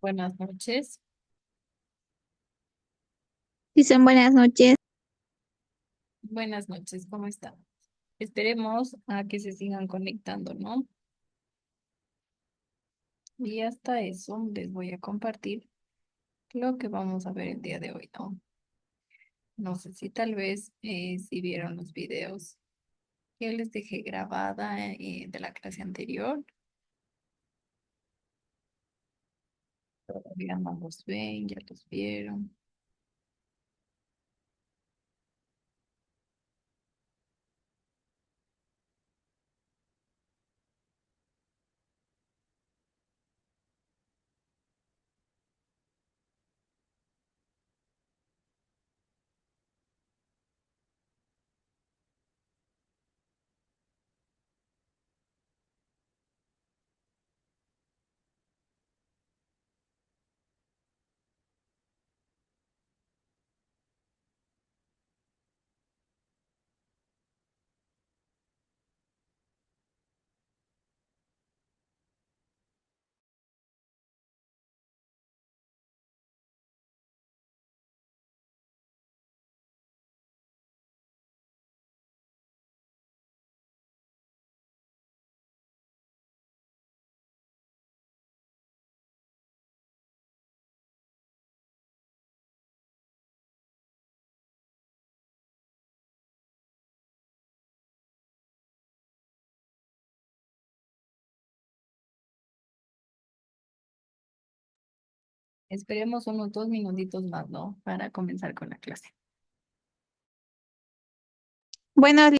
Buenas noches. Dicen buenas noches. Buenas noches, ¿cómo están? Esperemos a que se sigan conectando, ¿no? Y hasta eso les voy a compartir lo que vamos a ver el día de hoy, ¿no? No sé si tal vez si vieron los videos que les dejé grabada de la clase anterior. Todavía no los ven, ya los vieron. Esperemos unos 2 minutitos más, ¿no? Para comenzar con la clase. Buenos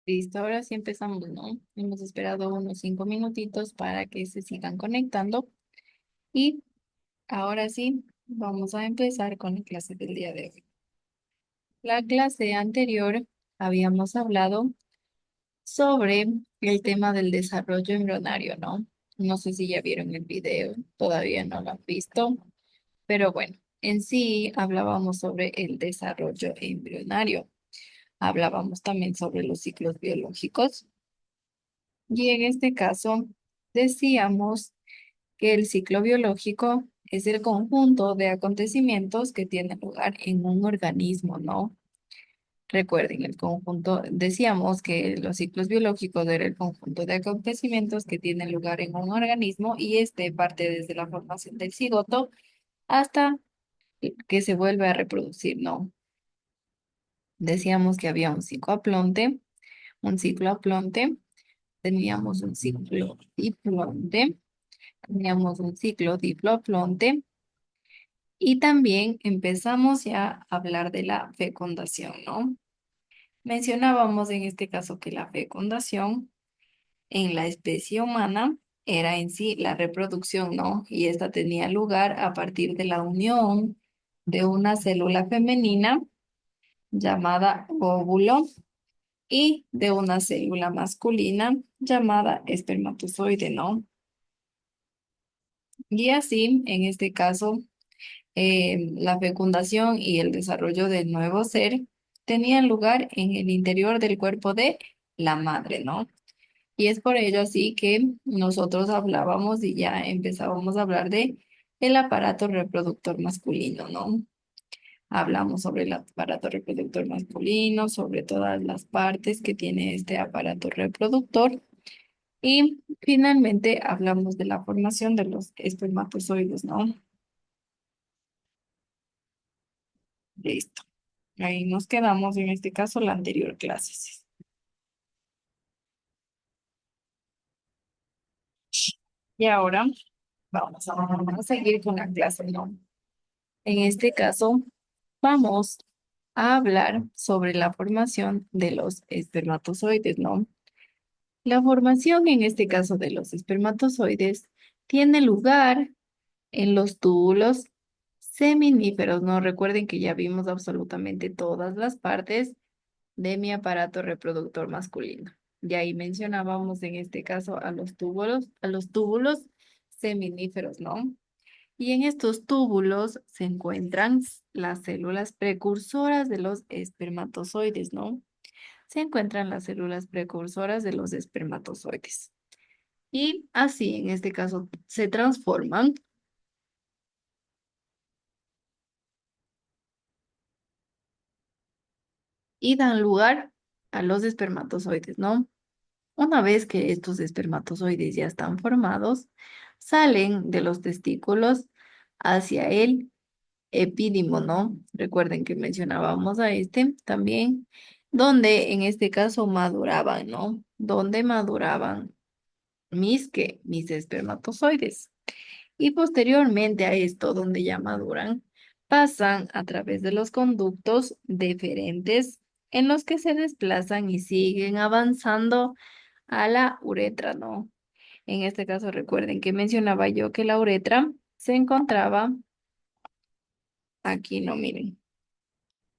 Listo, ahora sí empezamos, ¿no? Hemos esperado unos 5 minutitos para que se sigan conectando y ahora sí vamos a empezar con la clase del día de hoy. La clase anterior habíamos hablado sobre el tema del desarrollo embrionario, ¿no? No sé si ya vieron el video, todavía no lo han visto, pero bueno, en sí hablábamos sobre el desarrollo embrionario. Hablábamos también sobre los ciclos biológicos. Y en este caso, decíamos que el ciclo biológico es el conjunto de acontecimientos que tienen lugar en un organismo, ¿no? Recuerden, el conjunto, decíamos que los ciclos biológicos eran el conjunto de acontecimientos que tienen lugar en un organismo y este parte desde la formación del cigoto hasta que se vuelve a reproducir, ¿no? Decíamos que había un ciclo aplonte, teníamos un ciclo diplonte. Teníamos un ciclo diploplonte Y también empezamos ya a hablar de la fecundación, ¿no? Mencionábamos en este caso que la fecundación en la especie humana era en sí la reproducción, ¿no? Y esta tenía lugar a partir de la unión de una célula femenina llamada óvulo y de una célula masculina llamada espermatozoide, ¿no? Y así, en este caso, la fecundación y el desarrollo del nuevo ser tenían lugar en el interior del cuerpo de la madre, ¿no? Y es por ello así que nosotros hablábamos y ya empezábamos a hablar de el aparato reproductor masculino, ¿no? Hablamos sobre el aparato reproductor masculino, sobre todas las partes que tiene este aparato reproductor y finalmente hablamos de la formación de los espermatozoides, ¿no? Listo. Ahí nos quedamos en este caso la anterior clase. Y ahora vamos a seguir con la clase, ¿no? En este caso, vamos a hablar sobre la formación de los espermatozoides, ¿no? La formación, en este caso de los espermatozoides, tiene lugar en los túbulos seminíferos, ¿no? Recuerden que ya vimos absolutamente todas las partes de mi aparato reproductor masculino. Y ahí mencionábamos en este caso a los túbulos seminíferos, ¿no? Y en estos túbulos se encuentran las células precursoras de los espermatozoides, ¿no? Se encuentran las células precursoras de los espermatozoides. Y así, en este caso, se transforman y dan lugar a los espermatozoides, ¿no? Una vez que estos espermatozoides ya están formados, salen de los testículos hacia el epidimo, ¿no? Recuerden que mencionábamos a este también, donde en este caso maduraban, ¿no? Donde maduraban mis espermatozoides. Y posteriormente a esto, donde ya maduran, pasan a través de los conductos deferentes en los que se desplazan y siguen avanzando a la uretra, ¿no? En este caso, recuerden que mencionaba yo que la uretra se encontraba aquí, no miren.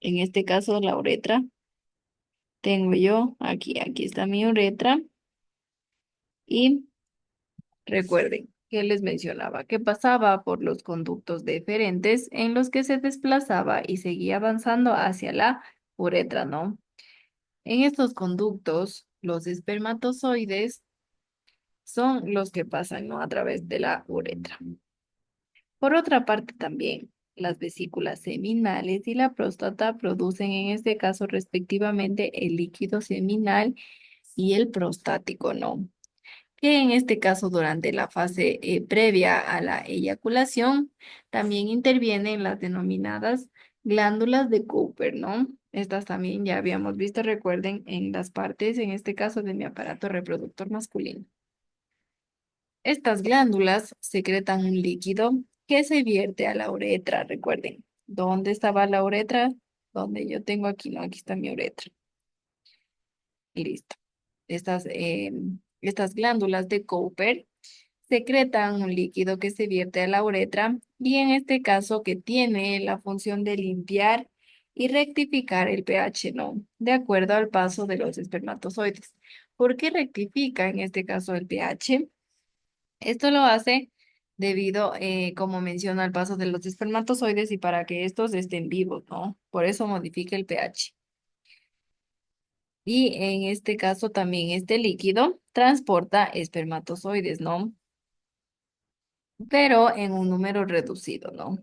En este caso, la uretra tengo yo aquí está mi uretra y recuerden que les mencionaba que pasaba por los conductos deferentes en los que se desplazaba y seguía avanzando hacia la uretra, ¿no? En estos conductos, los espermatozoides son los que pasan, ¿no? A través de la uretra. Por otra parte, también las vesículas seminales y la próstata producen en este caso respectivamente el líquido seminal y el prostático, ¿no? Que en este caso durante la fase previa a la eyaculación también intervienen las denominadas glándulas de Cooper, ¿no? Estas también ya habíamos visto, recuerden, en las partes, en este caso de mi aparato reproductor masculino. Estas glándulas secretan un líquido que se vierte a la uretra, recuerden. ¿Dónde estaba la uretra? Donde yo tengo aquí, no, aquí está mi uretra. Listo. Estas glándulas de Cooper secretan un líquido que se vierte a la uretra y en este caso que tiene la función de limpiar y rectificar el pH, ¿no? De acuerdo al paso de los espermatozoides. ¿Por qué rectifica en este caso el pH? Esto lo hace debido, como menciona, al paso de los espermatozoides y para que estos estén vivos, ¿no? Por eso modifica el pH. Y en este caso también este líquido transporta espermatozoides, ¿no? Pero en un número reducido, ¿no?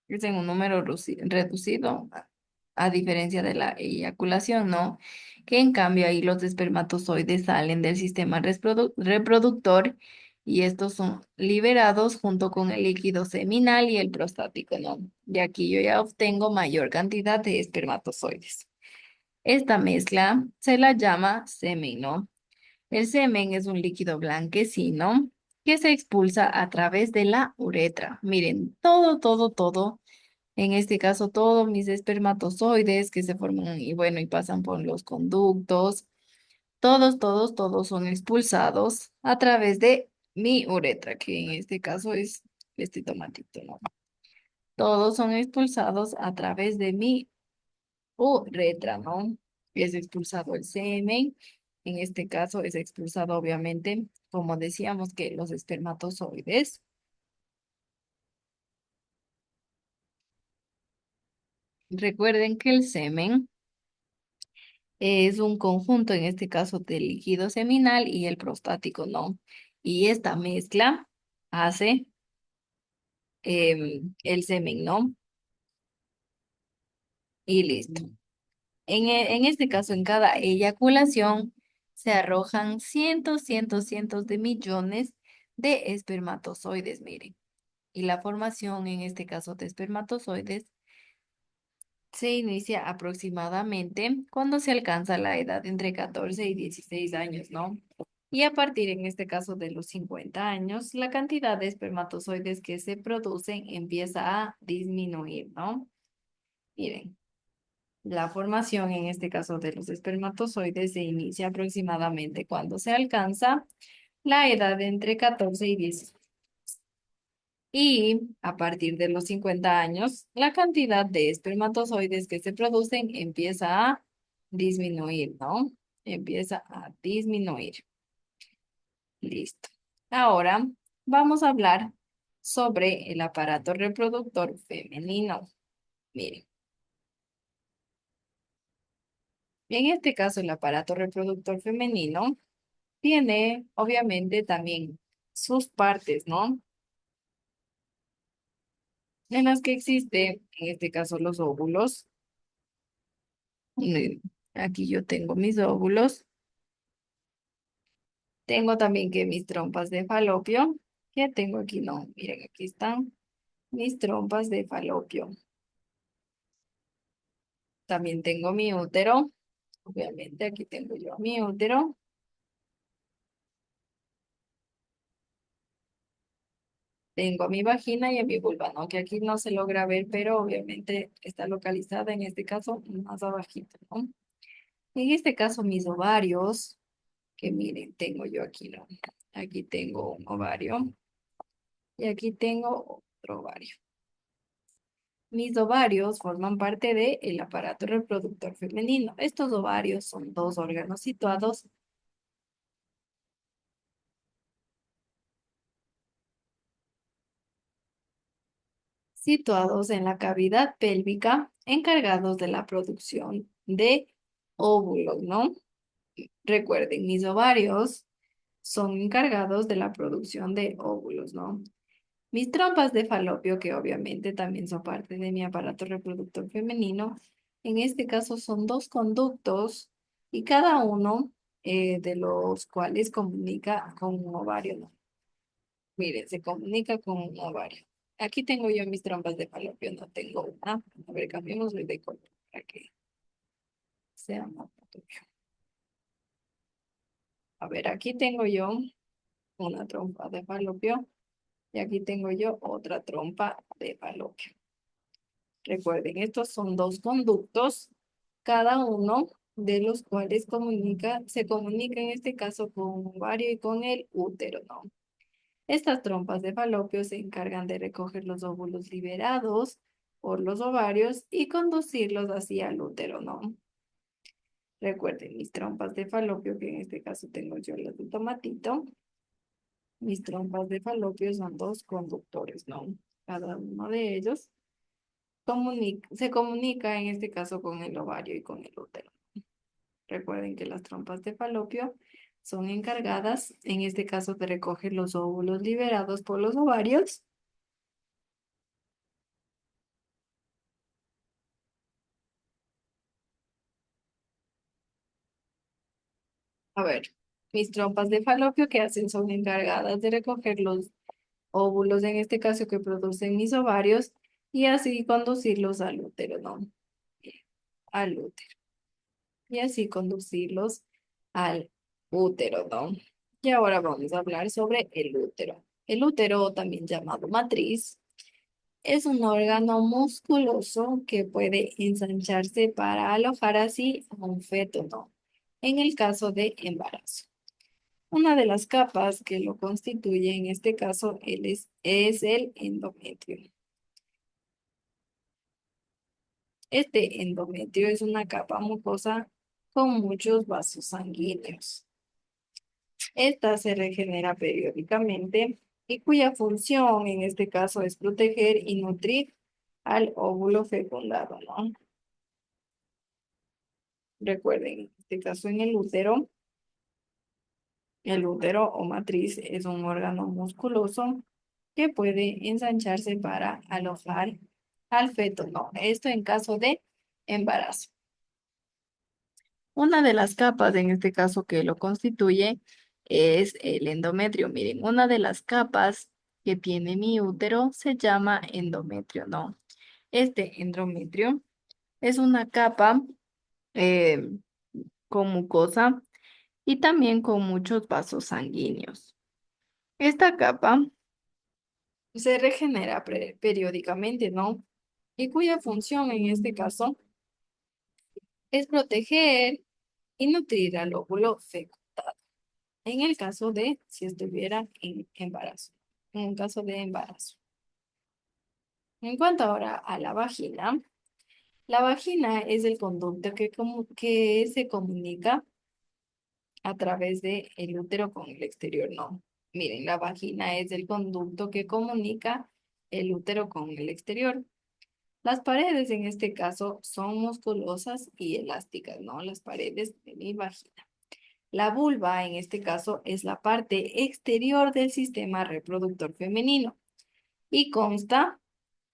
Es en un número reducido, a diferencia de la eyaculación, ¿no? Que en cambio ahí los espermatozoides salen del sistema reproductor y estos son liberados junto con el líquido seminal y el prostático, ¿no? Y aquí yo ya obtengo mayor cantidad de espermatozoides. Esta mezcla se la llama semen, ¿no? El semen es un líquido blanquecino que se expulsa a través de la uretra. Miren, todo. En este caso, todos mis espermatozoides que se forman y bueno, y pasan por los conductos, todos son expulsados a través de mi uretra, que en este caso es este tomatito, ¿no? Todos son expulsados a través de mi uretra, ¿no? Es expulsado el semen, en este caso es expulsado obviamente, como decíamos, que los espermatozoides. Recuerden que el semen es un conjunto, en este caso, del líquido seminal y el prostático, ¿no? Y esta mezcla hace el semen, ¿no? Y listo. En este caso, en cada eyaculación se arrojan cientos de millones de espermatozoides, miren. Y la formación, en este caso, de espermatozoides se inicia aproximadamente cuando se alcanza la edad entre 14 y 16 años, ¿no? Y a partir, en este caso, de los 50 años, la cantidad de espermatozoides que se producen empieza a disminuir, ¿no? Miren, la formación, en este caso, de los espermatozoides se inicia aproximadamente cuando se alcanza la edad de entre 14 y 16. Y a partir de los 50 años, la cantidad de espermatozoides que se producen empieza a disminuir, ¿no? Empieza a disminuir. Listo. Ahora vamos a hablar sobre el aparato reproductor femenino. Miren, en este caso el aparato reproductor femenino tiene obviamente también sus partes, ¿no? En las que existe, en este caso, los óvulos. Mm, Aquí yo tengo mis óvulos. Tengo también que mis trompas de falopio. ¿Qué tengo aquí? No, miren, aquí están mis trompas de falopio. También tengo mi útero. Obviamente aquí tengo yo mi útero. Tengo a mi vagina y a mi vulva, ¿no? Que aquí no se logra ver, pero obviamente está localizada en este caso más abajito, ¿no? En este caso mis ovarios, que miren, tengo yo aquí, ¿no? Aquí tengo un ovario y aquí tengo otro ovario. Mis ovarios forman parte del aparato reproductor femenino. Estos ovarios son dos órganos situados en la cavidad pélvica, encargados de la producción de óvulos, ¿no? Recuerden, mis ovarios son encargados de la producción de óvulos, ¿no? Mis trompas de falopio, que obviamente también son parte de mi aparato reproductor femenino, en este caso son dos conductos y cada uno de los cuales comunica con un ovario, ¿no? Miren, se comunica con un ovario. Aquí tengo yo mis trompas de falopio, no tengo una. A ver, cambiemos de color para que sea más notorio. A ver, aquí tengo yo una trompa de falopio y aquí tengo yo otra trompa de falopio. Recuerden, estos son dos conductos, cada uno de los cuales se comunica en este caso con un ovario y con el útero, ¿no? Estas trompas de falopio se encargan de recoger los óvulos liberados por los ovarios y conducirlos hacia el útero, ¿no? Recuerden, mis trompas de falopio, que en este caso tengo yo las de tomatito, mis trompas de falopio son dos conductores, ¿no? Cada uno de ellos se comunica en este caso con el ovario y con el útero. Recuerden que las trompas de falopio son encargadas, en este caso, de recoger los óvulos liberados por los ovarios. A ver, mis trompas de falopio que hacen son encargadas de recoger los óvulos, en este caso, que producen mis ovarios y así conducirlos al útero, ¿no? Al útero. Y así conducirlos al útero, ¿no? Y ahora vamos a hablar sobre el útero. El útero, también llamado matriz, es un órgano musculoso que puede ensancharse para alojar así a un feto, ¿no? En el caso de embarazo. Una de las capas que lo constituye en este caso es el endometrio. Este endometrio es una capa mucosa con muchos vasos sanguíneos. Esta se regenera periódicamente y cuya función en este caso es proteger y nutrir al óvulo fecundado, ¿no? Recuerden, en este caso en el útero o matriz es un órgano musculoso que puede ensancharse para alojar al feto, ¿no? Esto en caso de embarazo. Una de las capas, en este caso, que lo constituye es el endometrio. Miren, una de las capas que tiene mi útero se llama endometrio, ¿no? Este endometrio es una capa eh, con mucosa y también con muchos vasos sanguíneos. Esta capa se regenera periódicamente, ¿no? Y cuya función en este caso es proteger y nutrir al óvulo fecundado. En el caso de si estuviera en embarazo, en un caso de embarazo. En cuanto ahora a la vagina es el conducto que se comunica a través del útero con el exterior, no. Miren, la vagina es el conducto que comunica el útero con el exterior. Las paredes en este caso son musculosas y elásticas, ¿no? Las paredes de mi vagina. La vulva, en este caso, es la parte exterior del sistema reproductor femenino y consta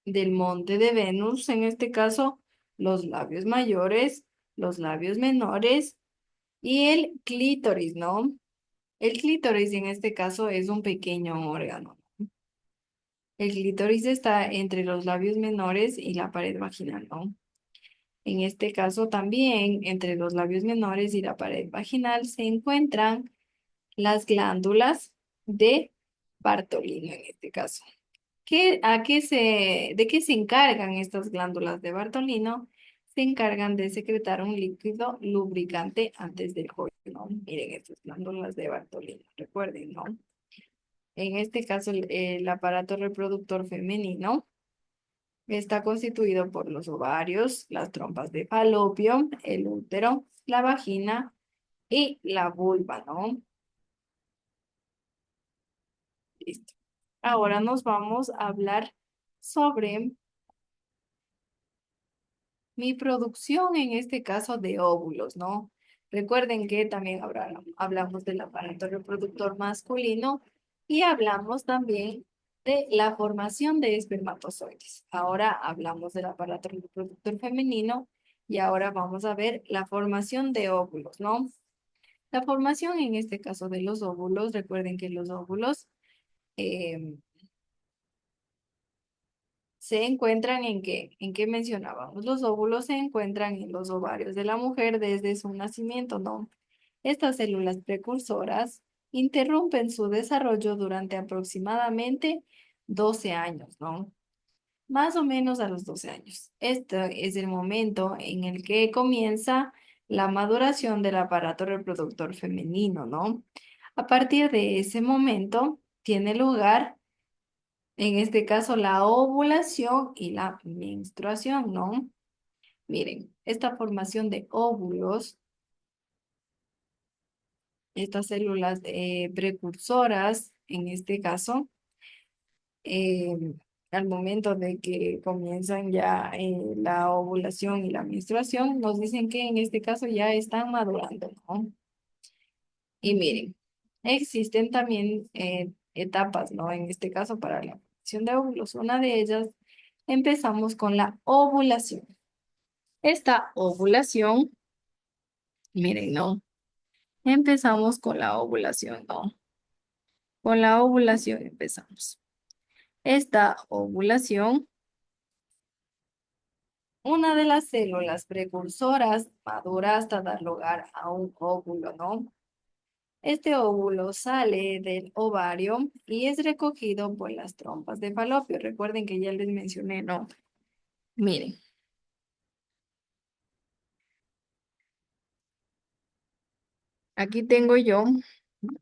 del monte de Venus, en este caso, los labios mayores, los labios menores y el clítoris, ¿no? El clítoris, en este caso, es un pequeño órgano. El clítoris está entre los labios menores y la pared vaginal, ¿no? En este caso, también entre los labios menores y la pared vaginal se encuentran las glándulas de Bartolino en este caso. ¿De qué se encargan estas glándulas de Bartolino? Se encargan de secretar un líquido lubricante antes del coito, ¿no? Miren estas glándulas de Bartolino, recuerden, ¿no? En este caso, el aparato reproductor femenino está constituido por los ovarios, las trompas de falopio, el útero, la vagina y la vulva, ¿no? Listo. Ahora nos vamos a hablar sobre mi producción, en este caso de óvulos, ¿no? Recuerden que también hablamos del aparato reproductor masculino y hablamos también de la formación de espermatozoides. Ahora hablamos del aparato reproductor femenino y ahora vamos a ver la formación de óvulos, ¿no? La formación en este caso de los óvulos, recuerden que los óvulos em, se encuentran ¿en qué mencionábamos? Los óvulos se encuentran en los ovarios de la mujer desde su nacimiento, ¿no? Estas células precursoras interrumpen su desarrollo durante aproximadamente 12 años, ¿no? Más o menos a los 12 años. Este es el momento en el que comienza la maduración del aparato reproductor femenino, ¿no? A partir de ese momento tiene lugar en este caso, la ovulación y la menstruación, ¿no? Miren, esta formación de óvulos, estas células precursoras, en este caso, eh, al momento de que comienzan ya la ovulación y la menstruación, nos dicen que en este caso ya están madurando, ¿no? Y miren, existen también etapas, ¿no? En este caso, para la formación de óvulos, una de ellas, empezamos con la ovulación. Esta ovulación, miren, ¿no? Empezamos con la ovulación, ¿no? Con la ovulación empezamos. Esta ovulación, una de las células precursoras madura hasta dar lugar a un óvulo, ¿no? Este óvulo sale del ovario y es recogido por las trompas de falopio. Recuerden que ya les mencioné, ¿no? Miren, aquí tengo yo,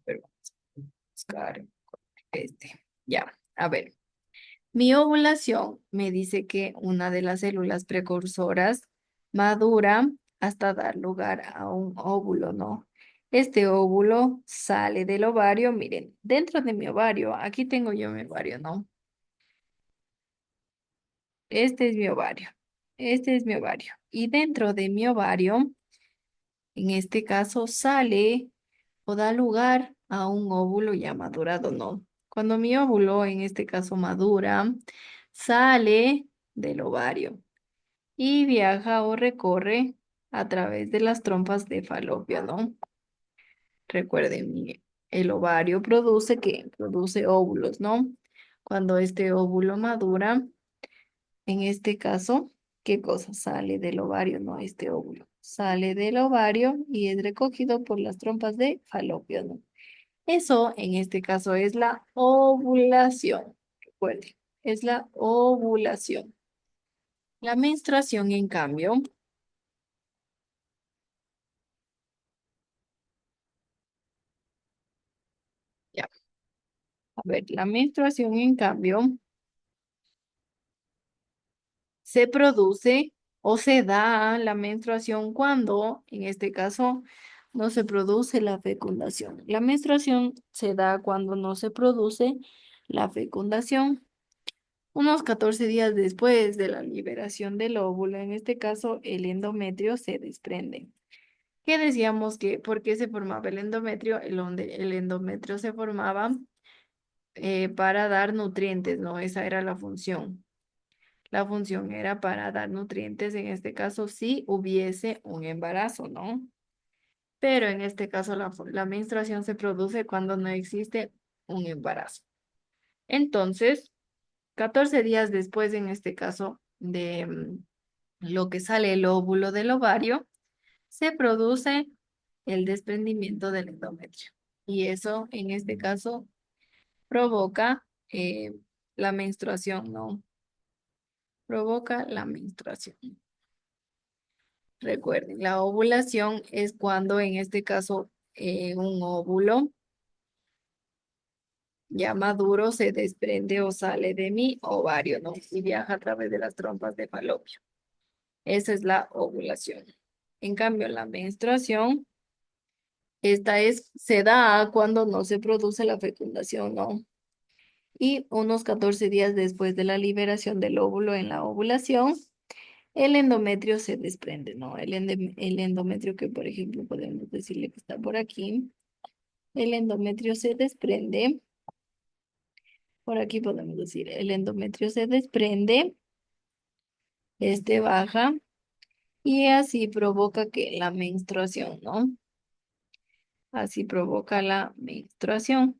pero vamos a buscar Ya, a ver. Mi ovulación me dice que una de las células precursoras madura hasta dar lugar a un óvulo, ¿no? Este óvulo sale del ovario, miren, dentro de mi ovario, aquí tengo yo mi ovario, ¿no? Este es mi ovario, este es mi ovario. Y dentro de mi ovario, en este caso, sale o da lugar a un óvulo ya madurado, ¿no? Cuando mi óvulo, en este caso, madura, sale del ovario y viaja o recorre a través de las trompas de falopio, ¿no? Recuerden, el ovario produce ¿qué? Produce óvulos, ¿no? Cuando este óvulo madura, en este caso, ¿qué cosa sale del ovario? No, este óvulo sale del ovario y es recogido por las trompas de falopio, ¿no? Eso, en este caso, es la ovulación. Recuerden, es la ovulación. La menstruación, en cambio, ya, a ver, la menstruación, en cambio, se produce o se da la menstruación cuando, en este caso, no se produce la fecundación. La menstruación se da cuando no se produce la fecundación. Unos 14 días después de la liberación del óvulo, en este caso, el endometrio se desprende. ¿Qué decíamos que por qué se formaba el endometrio? El endometrio se formaba para dar nutrientes, ¿no? Esa era la función. La función era para dar nutrientes, en este caso, si hubiese un embarazo, ¿no? Pero en este caso, la menstruación se produce cuando no existe un embarazo. Entonces, 14 días después, en este caso, de lo que sale el óvulo del ovario, se produce el desprendimiento del endometrio. Y eso, en este caso, provoca la menstruación, ¿no? Provoca la menstruación. Recuerden, la ovulación es cuando, en este caso, un óvulo ya maduro se desprende o sale de mi ovario, ¿no? Y viaja a través de las trompas de falopio. Esa es la ovulación. En cambio, la menstruación, se da cuando no se produce la fecundación, ¿no? Y unos 14 días después de la liberación del óvulo en la ovulación, el endometrio se desprende, ¿no? El endometrio que, por ejemplo, podemos decirle que está por aquí. El endometrio se desprende. Por aquí podemos decir, el endometrio se desprende, este baja y así provoca que la menstruación, ¿no? Así provoca la menstruación.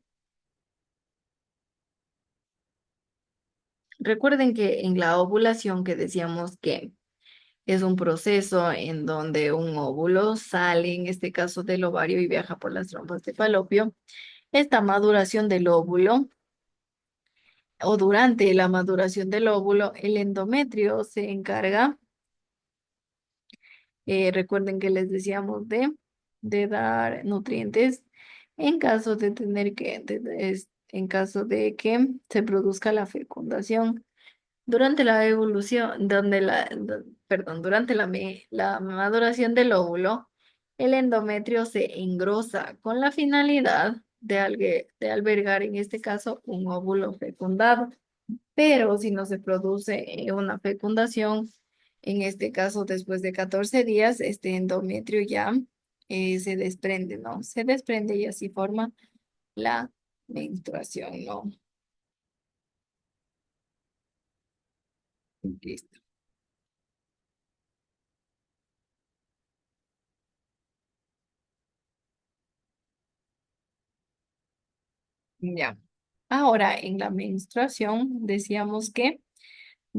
Recuerden que en la ovulación que decíamos que es un proceso en donde un óvulo sale, en este caso del ovario, y viaja por las trompas de falopio. Esta maduración del óvulo o durante la maduración del óvulo, el endometrio se encarga, recuerden que les decíamos de dar nutrientes en caso de tener en caso de que se produzca la fecundación. Durante la evolución, perdón, durante la maduración del óvulo, el endometrio se engrosa con la finalidad de albergar, en este caso, un óvulo fecundado. Pero si no se produce una fecundación, en este caso, después de 14 días, este endometrio ya se desprende, ¿no? Se desprende y así forma la menstruación, ¿no? Listo. Ya. Ahora, en la menstruación, decíamos que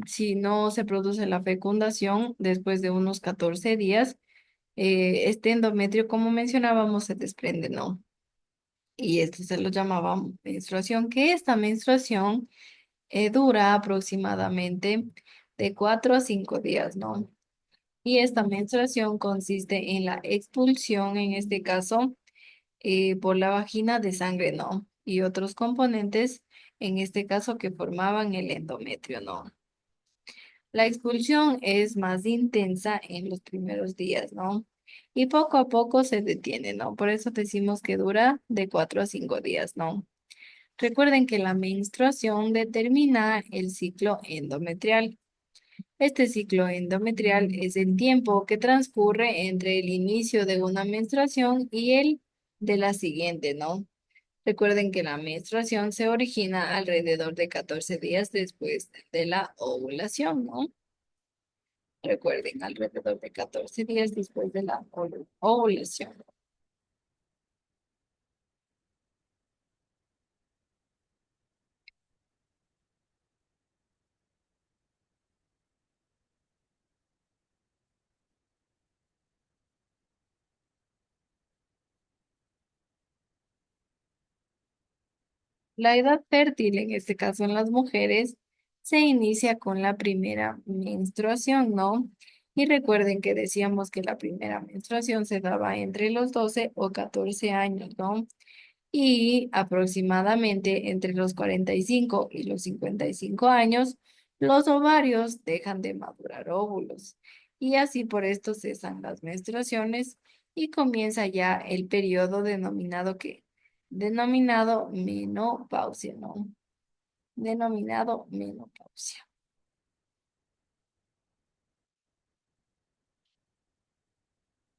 si no se produce la fecundación después de unos 14 días, este endometrio, como mencionábamos, se desprende, ¿no? y esto se lo llamaba menstruación, que esta menstruación dura aproximadamente de 4 a 5 días, ¿no? Y esta menstruación consiste en la expulsión, en este caso, por la vagina de sangre, ¿no? Y otros componentes, en este caso, que formaban el endometrio, ¿no? La expulsión es más intensa en los primeros días, ¿no? Y poco a poco se detiene, ¿no? Por eso decimos que dura de 4 a 5 días, ¿no? Recuerden que la menstruación determina el ciclo endometrial. Este ciclo endometrial es el tiempo que transcurre entre el inicio de una menstruación y el de la siguiente, ¿no? Recuerden que la menstruación se origina alrededor de 14 días después de la ovulación, ¿no? Recuerden, alrededor de 14 días después de la ovulación. La edad fértil, en este caso en las mujeres, se inicia con la primera menstruación, ¿no? Y recuerden que decíamos que la primera menstruación se daba entre los 12 o 14 años, ¿no? Y aproximadamente entre los 45 y los 55 años, los ovarios dejan de madurar óvulos. Y así por esto cesan las menstruaciones y comienza ya el periodo denominado menopausia, ¿no? Denominado menopausia.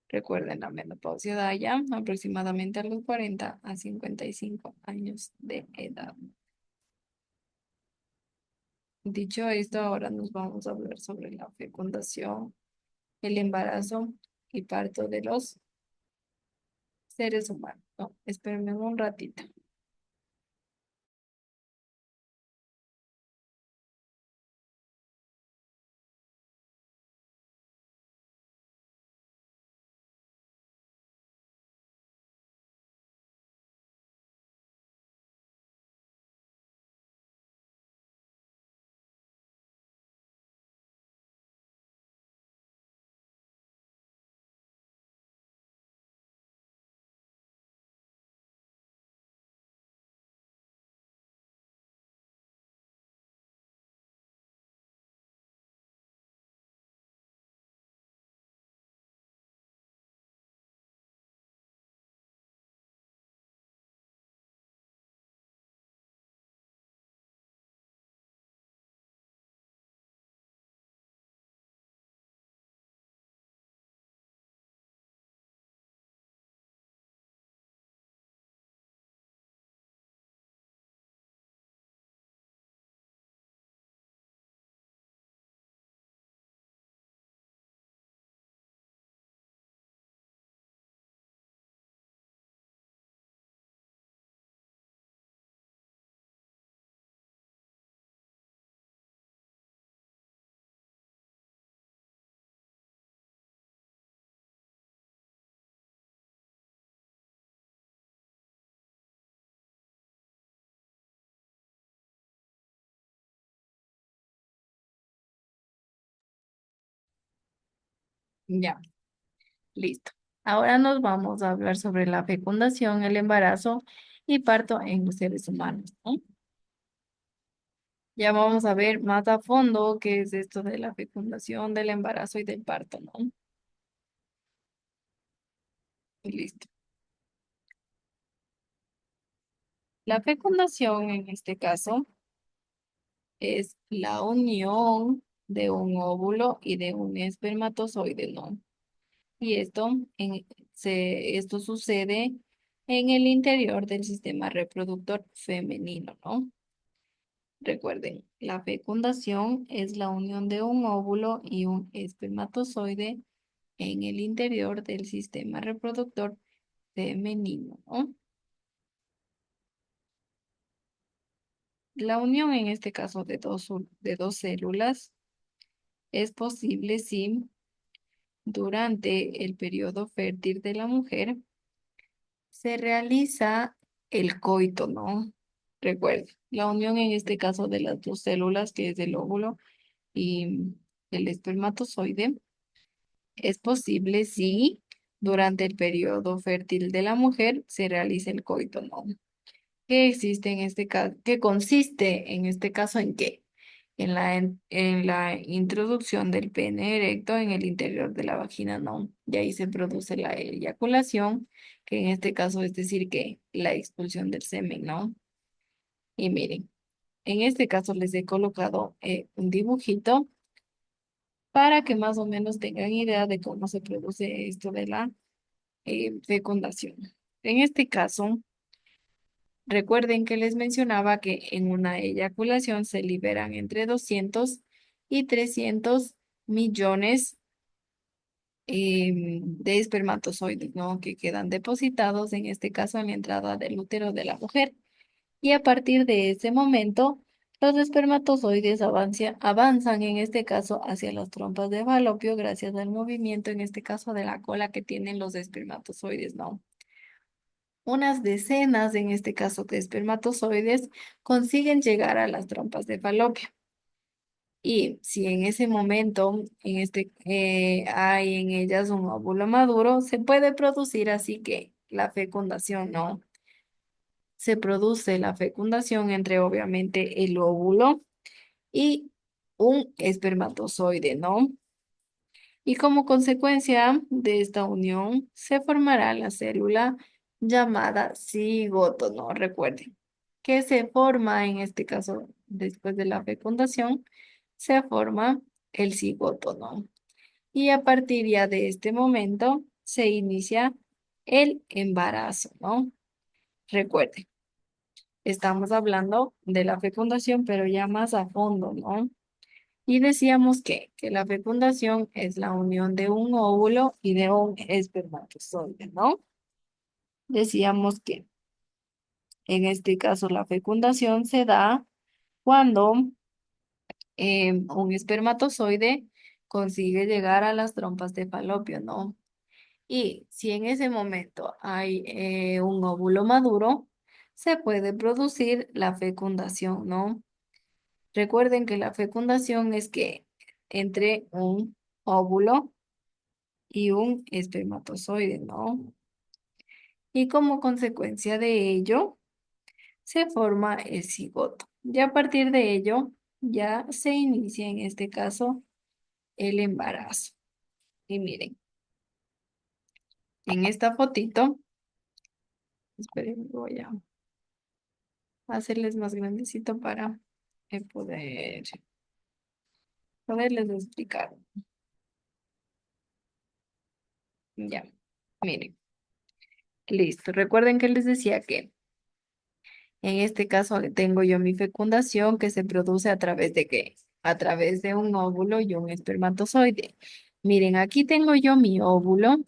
Recuerden, la menopausia da ya aproximadamente a los 40 a 55 años de edad. Dicho esto, ahora nos vamos a hablar sobre la fecundación, el embarazo y parto de los seres humanos. No, espérenme un ratito. Ya, listo. Ahora nos vamos a hablar sobre la fecundación, el embarazo y parto en los seres humanos, ¿no? Ya vamos a ver más a fondo qué es esto de la fecundación, del embarazo y del parto, ¿no? Y listo. La fecundación en este caso es la unión de un óvulo y de un espermatozoide, ¿no? Y esto sucede en el interior del sistema reproductor femenino, ¿no? Recuerden, la fecundación es la unión de un óvulo y un espermatozoide en el interior del sistema reproductor femenino, ¿no? La unión en este caso de dos células es posible si durante el periodo fértil de la mujer se realiza el coito, ¿no? Recuerden, la unión en este caso de las dos células, que es el óvulo y el espermatozoide, es posible si durante el periodo fértil de la mujer se realiza el coito, ¿no? ¿Qué existe en este caso? ¿Qué consiste en este caso en qué? En la introducción del pene erecto en el interior de la vagina, ¿no? Y ahí se produce la eyaculación, que en este caso es decir que la expulsión del semen, ¿no? Y miren, en este caso les he colocado un dibujito para que más o menos tengan idea de cómo se produce esto de la fecundación. En este caso, recuerden que les mencionaba que en una eyaculación se liberan entre 200 y 300 millones de espermatozoides, ¿no? Que quedan depositados, en este caso, en la entrada del útero de la mujer. Y a partir de ese momento, los espermatozoides avanzan, en este caso, hacia las trompas de falopio gracias al movimiento, en este caso, de la cola que tienen los espermatozoides, ¿no? Unas decenas, en este caso, de espermatozoides consiguen llegar a las trompas de falopio. Y si en ese momento hay en ellas un óvulo maduro, se puede producir así que la fecundación, ¿no? Se produce la fecundación entre obviamente el óvulo y un espermatozoide, ¿no? Y como consecuencia de esta unión se formará la célula llamada cigoto, ¿no? Recuerden que se forma, en este caso, después de la fecundación, se forma el cigoto, ¿no? Y a partir ya de este momento se inicia el embarazo, ¿no? Recuerden, estamos hablando de la fecundación, pero ya más a fondo, ¿no? Y decíamos que la fecundación es la unión de un óvulo y de un espermatozoide, ¿no? Decíamos que en este caso la fecundación se da cuando un espermatozoide consigue llegar a las trompas de falopio, ¿no? Y si en ese momento hay un óvulo maduro, se puede producir la fecundación, ¿no? Recuerden que la fecundación es que entre un óvulo y un espermatozoide, ¿no? Y como consecuencia de ello, se forma el cigoto. Y a partir de ello, ya se inicia en este caso el embarazo. Y miren, en esta fotito, esperen, voy a hacerles más grandecito para poderles explicar. Ya, miren, listo. Recuerden que les decía que en este caso tengo yo mi fecundación que se produce a través de qué? A través de un óvulo y un espermatozoide. Miren, aquí tengo yo mi óvulo,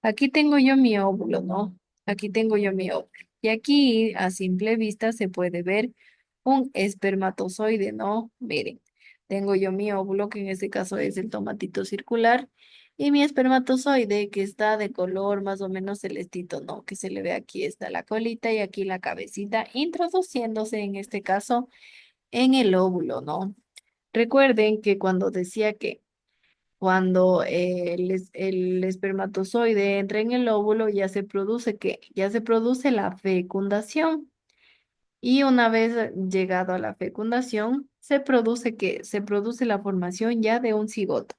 aquí tengo yo mi óvulo, ¿no? Aquí tengo yo mi óvulo. Y aquí a simple vista se puede ver un espermatozoide, ¿no? Miren, tengo yo mi óvulo, que en este caso es el tomatito circular, y mi espermatozoide, que está de color más o menos celestito, ¿no? Que se le ve aquí está la colita y aquí la cabecita, introduciéndose en este caso en el óvulo, ¿no? Recuerden que cuando decía que cuando el espermatozoide entra en el óvulo, ya se produce ¿qué? Ya se produce la fecundación. Y una vez llegado a la fecundación, se produce la formación ya de un cigoto.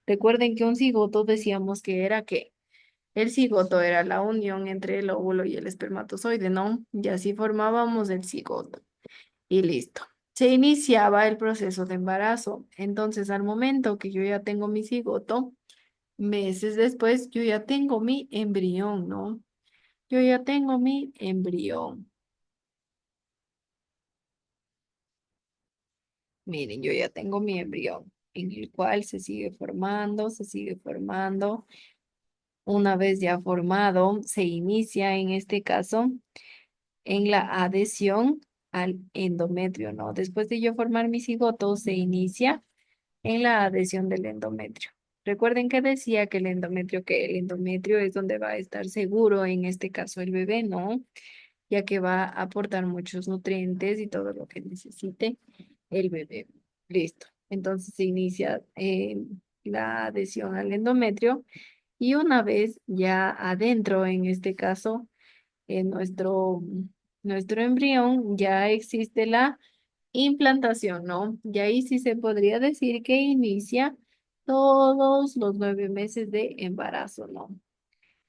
Recuerden que un cigoto decíamos que era que el cigoto era la unión entre el óvulo y el espermatozoide, ¿no? Y así formábamos el cigoto. Y listo. Se iniciaba el proceso de embarazo. Entonces, al momento que yo ya tengo mi cigoto, meses después, yo ya tengo mi embrión, ¿no? Yo ya tengo mi embrión. Miren, yo ya tengo mi embrión, en el cual se sigue formando, se sigue formando. Una vez ya formado, se inicia en este caso en la adhesión al endometrio, ¿no? Después de yo formar mi cigoto, se inicia en la adhesión del endometrio. Recuerden que decía que el endometrio es donde va a estar seguro, en este caso el bebé, ¿no? ya que va a aportar muchos nutrientes y todo lo que necesite el bebé. Listo. Entonces se inicia la adhesión al endometrio y una vez ya adentro, en este caso, en nuestro embrión, ya existe la implantación, ¿no? Y ahí sí se podría decir que inicia todos los 9 meses de embarazo, ¿no?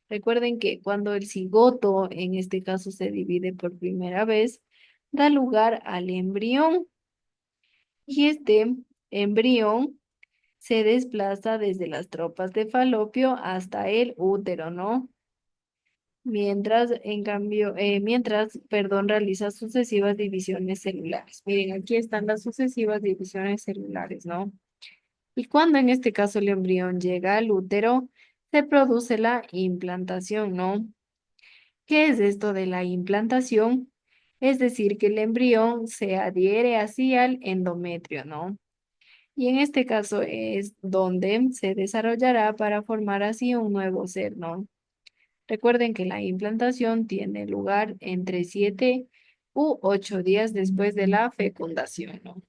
Recuerden que cuando el cigoto, en este caso, se divide por primera vez, da lugar al embrión y este embrión se desplaza desde las tropas de Falopio hasta el útero, ¿no? Mientras, realiza sucesivas divisiones celulares. Miren, aquí están las sucesivas divisiones celulares, ¿no? Y cuando en este caso el embrión llega al útero, se produce la implantación, ¿no? ¿Qué es esto de la implantación? Es decir, que el embrión se adhiere así al endometrio, ¿no? Y en este caso es donde se desarrollará para formar así un nuevo ser, ¿no? Recuerden que la implantación tiene lugar entre 7 u 8 días después de la fecundación, ¿no?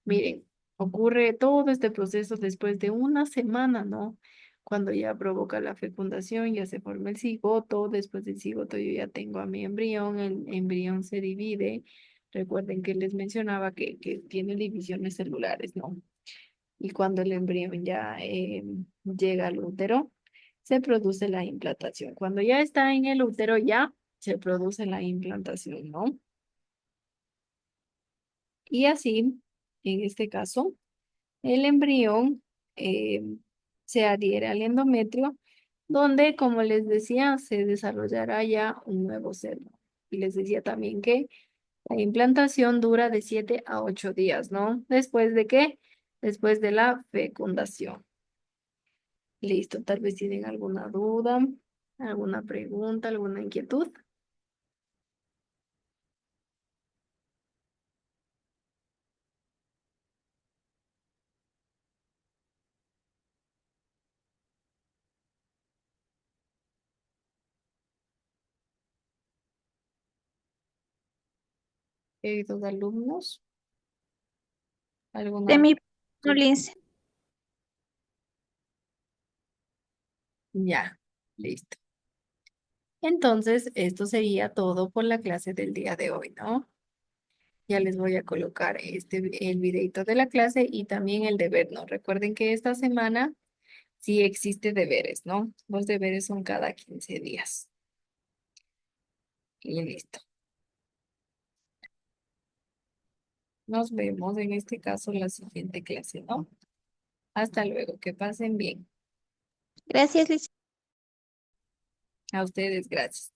Miren, ocurre todo este proceso después de una semana, ¿no? Cuando ya provoca la fecundación, ya se forma el cigoto, después del cigoto yo ya tengo a mi embrión, el embrión se divide. Recuerden que les mencionaba que tiene divisiones celulares, ¿no? Y cuando el embrión ya llega al útero, se produce la implantación. Cuando ya está en el útero, ya se produce la implantación, ¿no? Y así, en este caso, el embrión eh, se adhiere al endometrio, donde, como les decía, se desarrollará ya un nuevo ser, ¿no? Y les decía también que la implantación dura de 7 a 8 días, ¿no? ¿Después de qué? Después de la fecundación. Listo, tal vez tienen alguna duda, alguna pregunta, alguna inquietud. Queridos alumnos, De ¿alguna? mi no, Liz. Ya, listo. Entonces, esto sería todo por la clase del día de hoy, ¿no? Ya les voy a colocar el videito de la clase y también el deber, ¿no? Recuerden que esta semana sí existe deberes, ¿no? Los deberes son cada 15 días. Y listo. Nos vemos en este caso en la siguiente clase, ¿no? Hasta luego, que pasen bien. Gracias, Liz. A ustedes, gracias.